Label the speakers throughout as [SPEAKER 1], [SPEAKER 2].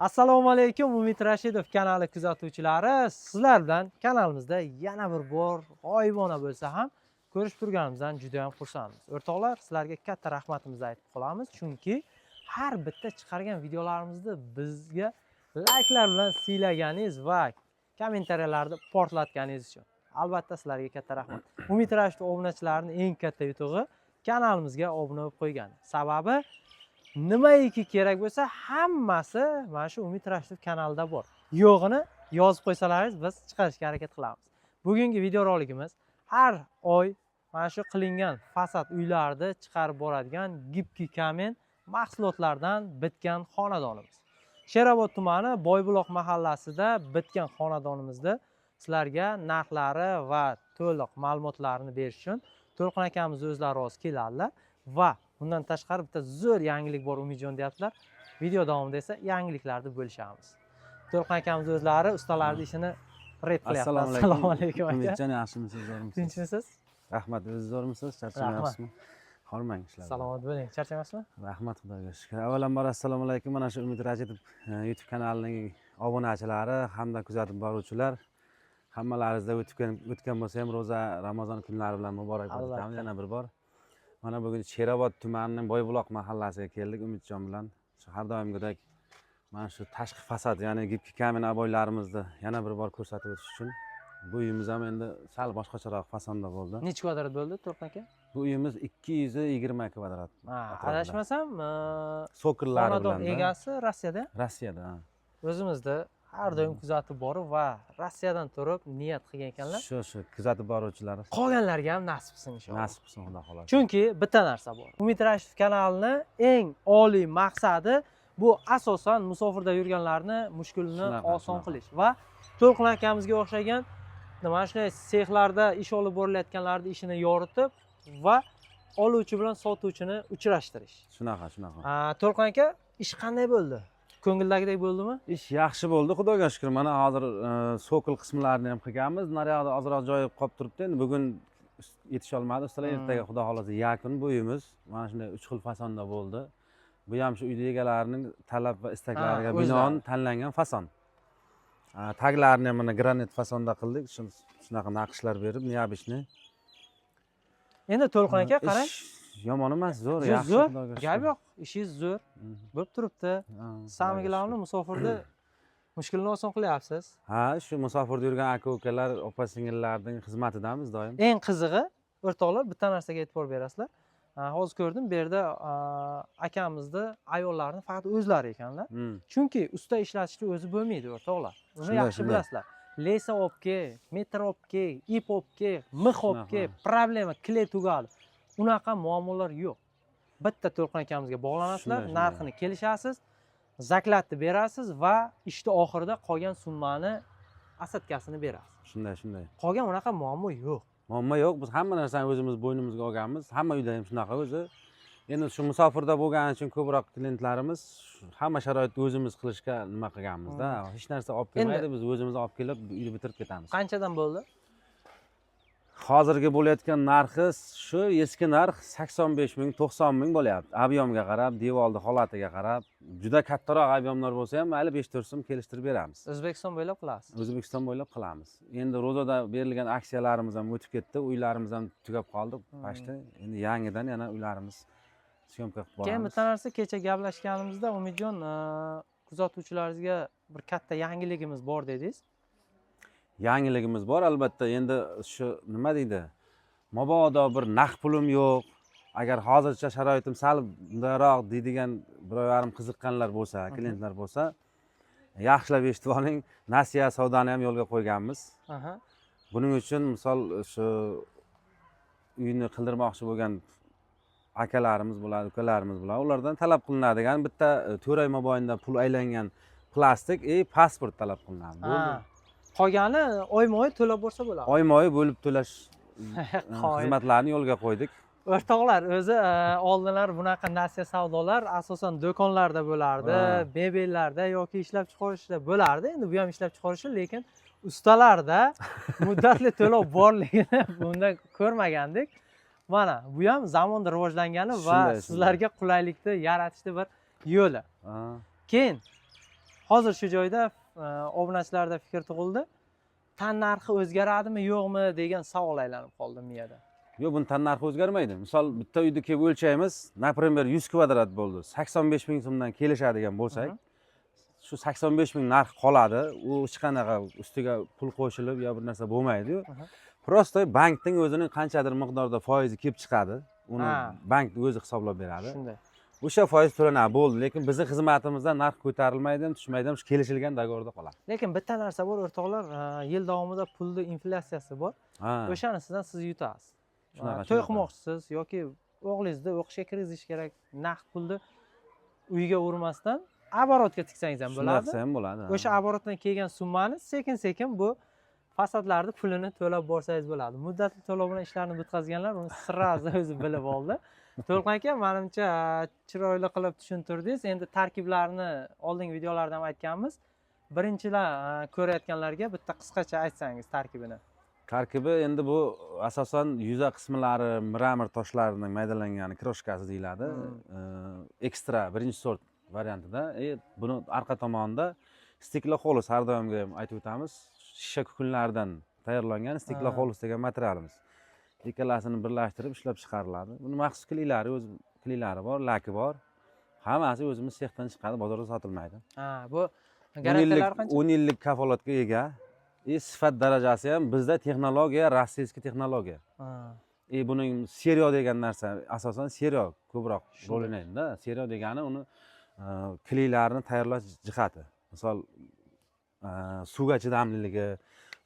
[SPEAKER 1] Assalomu alaykum, Umid Rashidov kanali kuzatuvchilari. Sizlar bilan kanalimizda yana bir bor g'oyibona bo'lsa ham ko'rishib turganimizdan juda ham xursandmiz. O'rtoqlar, sizlarga katta rahmatimizni aytib qolamiz, chunki har bitta chiqargan videolarimizni bizga layklar bilan siylaganingiz va kommentariyalarda portlatganingiz uchun albatta sizlarga katta rahmat. Umid Rashidov obunachilarining eng katta yutug'i kanalimizga obuna bo'lib qo'ygani. Sababi nimaiki kerak bo'lsa hammasi mana shu Umid Rashidov kanalida bor. Yo'g'ini yozib qo'ysalaringiz biz chiqarishga harakat qilamiz. Bugungi video roligimiz har oy mana shu qilingan fasad uylarni chiqarib boradigan gipki kamen mahsulotlardan bitgan xonadonimiz. Sherobod tumani Boybuloq mahallasida bitgan xonadonimizda sizlarga narxlari va to'liq ma'lumotlarini berish uchun To'lqin akamiz o'zlari rozi keladilar va bundan tashqari bitta zo'r yangilik bor Umidjon deyaptilar. Video davomida esa yangiliklarni bo'lishamiz. To'lqin akamiz o'zlari ustalarning ishini rep qilyapti. Assalomu alaykum aka.
[SPEAKER 2] Umidjon, yaxshimisiz, zo'rmisiz?
[SPEAKER 1] Tinchmisiz?
[SPEAKER 2] Rahmat, o'zingiz zo'rmisiz? Charchamayapsizmi? Hormang ishlar.
[SPEAKER 1] Salomat bo'ling. Charchamasizmi?
[SPEAKER 2] Rahmat, Xudoga shukr. Avvalambor assalomu alaykum. Mana shu Umid Rashidov YouTube kanalining obunachilari hamda kuzatib boruvchilar, hammalaringizda o'tgan bo'lsa ham ro'za Ramazon kunlari bilan muborakbod etamiz yana bir bor. Mana bugun Sherobod tumanining Boybuloq mahallasiga keldik Umidjon bilan. Har doimgidek mana shu tashqi fasad, ya'ni gipki kamen aboylarimizni yana bir bor ko'rsatib o'tish uchun bu uyimiz ham endi sal boshqacharoq fasonda bo'ldi.
[SPEAKER 1] Necha kvadrat bo'ldi, To'lqin aka?
[SPEAKER 2] Bu uyimiz 220 kvadrat.
[SPEAKER 1] Adashmasam,
[SPEAKER 2] Sokillari bilan.
[SPEAKER 1] xonadon egasi Rossiyada?
[SPEAKER 2] Rossiyada.
[SPEAKER 1] O'zimizda har doim kuzatib borib va Rossiyadan turib niyat qilgan ekanlar.
[SPEAKER 2] Shu kuzatib boruvchilar.
[SPEAKER 1] Qolganlarga ham nasib qilsin inshaalloh.
[SPEAKER 2] Nasib qilsin, Xudo xohlasa.
[SPEAKER 1] Chunki bitta narsa bor. Umid Rashidov kanalining eng oliy maqsadi bu asosan musofirda yurganlarni mushkulini oson qilish va To'lqin akamizga o'xshagan mana shunday sexlarda ish olib borilayotganlarning ishini yoritib va oluvchi bilan sotuvchini uchrashtirish.
[SPEAKER 2] Shunaqa.
[SPEAKER 1] To'lqin aka, ish qanday bo'ldi? Ko'ngildagidek bo'ldimi?
[SPEAKER 2] Ish yaxshi bo'ldi, Xudoga shukr. Mana hozir sokil qismlarini ham qilganmiz. Naryoqda ozroq joyi qolib turibdi. Endi bugun yetisha olmadi. Ustalar ertaga Xudo xohlasa yakun bu uyimiz mana shunday 3 xil fasonda bo'ldi. Bu ham shu uy egalarining talab va istaklariga binoan tanlangan fason. Taglarini ham mana granit fasonda qildik. Shunaqa naqshlar berib, neobishni.
[SPEAKER 1] Endi To'lqin aka, qarang.
[SPEAKER 2] Yomon emas, zo'r, yaxshi.
[SPEAKER 1] Zo'r. Gap yo'q, ishingiz zo'r. Bo'lib turibdi. Samigilarni musofirda mushkulini oson qilyapsiz.
[SPEAKER 2] Ha, shu musofirda yurgan aka-ukalar, opa-singillarning xizmatidamiz doim.
[SPEAKER 1] Eng qizig'i, o'rtoqlar, bitta narsaga e'tibor berasizlar. Hozir ko'rdim, bu yerda akamizni ayollarni faqat o'zlari ekanlar. Chunki usta ishlatishni o'zi bo'lmaydi, o'rtoqlar. Uni yaxshi bilasizlar. Lesa opke, metr opke, ip opke, mix opke, problema, kle tugadi. Unaqa muammolar yo'q. Bitta To'lqin akamizga bog'lanasizlar, narxini kelishasiz, zaklatni berasiz va ishni oxirida qolgan summani asatkasini berasiz.
[SPEAKER 2] Shunday.
[SPEAKER 1] Qolgan unaqa muammo yo'q.
[SPEAKER 2] Muammo yo'q. Biz hamma narsani o'zimiz bo'ynimizga olganmiz. Hamma uyda ham shunaqa o'zi. Endi shu musofirda bo'lgani uchun ko'proq klientlarimiz hamma sharoitni o'zimiz qilishga nima qilganmiz-da. Hech narsa olib kelmaydi, biz o'zimiz olib kelib uyni bitirib ketamiz.
[SPEAKER 1] Qanchadan bo'ldi?
[SPEAKER 2] Hozirgi bo'layotgan narxi shu eski narx 85 ming, 90 ming bo'lyapti. Ob'yomga qarab, devorni holatiga qarab, juda kattaroq ob'yomlar bo'lsa ham mayli 5-4 so'm kelishtirib beramiz.
[SPEAKER 1] O'zbekiston bo'ylab qilasiz?
[SPEAKER 2] O'zbekiston bo'ylab qilamiz. Endi ro'zada berilgan aksiyalarimiz ham o'tib ketdi, uylarimiz ham tugab qoldi. Pashta endi yangidan yana uylarimiz syomka qilib boramiz.
[SPEAKER 1] Keyin bitta narsa, kecha gaplashganimizda Umidjon kuzatuvchilaringizga bir katta yangiligimiz bor dedingiz.
[SPEAKER 2] Yangiligimiz bor albatta. Endi shu nima deydi? Mabodo bir naqd pulim yo'q. Agar hozircha sharoitim sal bundayroq deydigan biror yarim qiziqqanlar bo'lsa, klientlar bo'lsa, yaxshilab eshitib oling, nasiya savdoni ham yo'lga qo'yganmiz. Buning uchun misol shu uyni qildirmoqchi bo'lgan akalarimiz bo'ladi, ukalarimiz bo'ladi. Ulardan talab qilinadigan bitta to'ray mobaynida pul aylangan plastik pasport talab qilinadi. Bo'ldi.
[SPEAKER 1] Qolgani oyma-oy to'lab bo'lsa bo'ladi.
[SPEAKER 2] Oyma-oy bo'lib to'lash xizmatlarini yo'lga qo'ydik.
[SPEAKER 1] O'rtoqlar, o'zi oldinlar bunaqa nasiya savdolar asosan do'konlarda bo'lardi, mebellarda yoki ishlab chiqarishda bo'lardi. Endi bu ham ishlab chiqarishi, lekin ustalarda muddatli to'lov borligini bunda ko'rmagandik. Mana bu ham zamonda rivojlangani va sizlarga qulaylikni yaratishni bir yo'li. Keyin hozir shu joyda obunachilarda fikr tug'ildi. Tan narxi o'zgaradimi, yo'qmi degan savol aylanib qoldi miyada.
[SPEAKER 2] Yo'q, buni tan narxi o'zgarmaydi. Misol bitta uyni kelib o'lchaymiz, например, 100 kvadrat bo'ldi. 85 ming so'mdan kelishadigan bo'lsak, shu 85 ming narx qoladi. U hech qanaqa ustiga pul qo'shilib yo bir narsa bo'lmaydi-yu. Prosto bankning o'zining qanchadir miqdorda foizi kelib chiqadi. Uni bank o'zi hisoblab beradi.
[SPEAKER 1] Shunday.
[SPEAKER 2] O'sha foiz to'lanadi, bo'ldi. Lekin bizning xizmatimizda narx ko'tarilmaydi ham, tushmaydi ham, shu kelishilgan dogovorda qoladi.
[SPEAKER 1] Lekin bitta narsa bor, o'rtoqlar, yil davomida pulni inflyatsiyasi bor.
[SPEAKER 2] Ha.
[SPEAKER 1] O'shanisidan siz yutasiz.
[SPEAKER 2] Shunaqa.
[SPEAKER 1] To'y qilmoqchisiz yoki o'g'lingizni o'qishga kirgizish kerak, naqd pulni uyga urmasdan оборотga tiksangiz ham bo'ladi.
[SPEAKER 2] Shunaqasi ham bo'ladi.
[SPEAKER 1] O'sha оборотdan kelgan summani sekin-sekin bu fasadlarni pulini to'lab borsangiz bo'ladi. Muddatli to'lov bilan ishlarni bitkazganlar uni sirrazni o'zi bilib oldi. To'lqin aka, menimcha chiroyli qilib tushuntirdingiz. Endi tarkiblarni oldingi videolarda ham aytganmiz. Birinchilar ko'rayotganlarga bitta qisqacha aytsangiz tarkibini.
[SPEAKER 2] Tarkibi endi bu asosan yuza qismlari mramor toshlarining maydalangani kroshkasi deyiladi. Ekstra birinchi sort variantida. Buni orqa tomonida stikloxolis, har doimgi ham aytib o'tamiz, shisha kukunlardan tayyorlangan stikloxolis degan materialimiz. Ikkalasini birlashtirib ishlab chiqariladi. Buni maxsus kliklari, o'z kliklari bor, laki bor. Hammasi o'zimiz sexdan chiqadi, bozorda sotilmaydi.
[SPEAKER 1] Bu garantiyalar qancha?
[SPEAKER 2] 10 yillik kafolatga ega. Sifat darajasi ham bizda texnologiya, rossiyskiy texnologiya. Buning seriyo degan narsa asosan seriyo ko'proq bo'linadi-da. Seriyo degani uni kliklarini tayyorlash jihati. Misol suvga chidamliligi,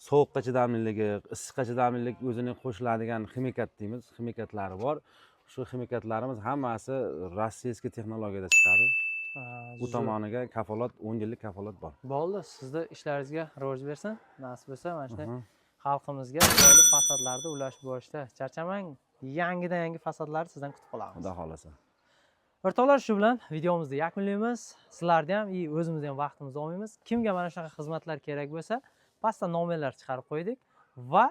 [SPEAKER 2] sovuqqa chidamliligi, issiqqa chidamlilik o'zining qo'shiladigan ximikat deymiz, ximikatlari bor. Shu ximikatlarimiz hammasi rossiyskiy texnologiyada chiqadi. Bu tomoniga kafolat, 10 yillik kafolat bor.
[SPEAKER 1] Bo'ldi, sizni ishlaringizga rivoj bersin. Nasib bo'lsa, mana shunday xalqimizga chiroyli fasadlarni ulashib borishda charchamang. Yangidan yangi fasadlarni sizdan kutib qolamiz.
[SPEAKER 2] Xudo xolasa.
[SPEAKER 1] O'rtoqlar, shu bilan videomizni yakunlaymiz. Sizlarga ham, o'zimizga ham vaqtimizni olmaymiz. Kimga mana shunaqa xizmatlar kerak bo'lsa, pastda nomerlar chiqarib qo'ydik va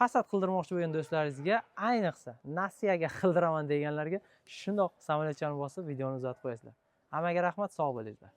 [SPEAKER 1] fasad qildirmoqchi bo'lgan do'stlaringizga, ayniqsa nasiyaga qildiraman deganlarga shundoq samolyotchani bosib videoni uzatib qo'yasizlar. Hammaga rahmat, sog' bo'linglar.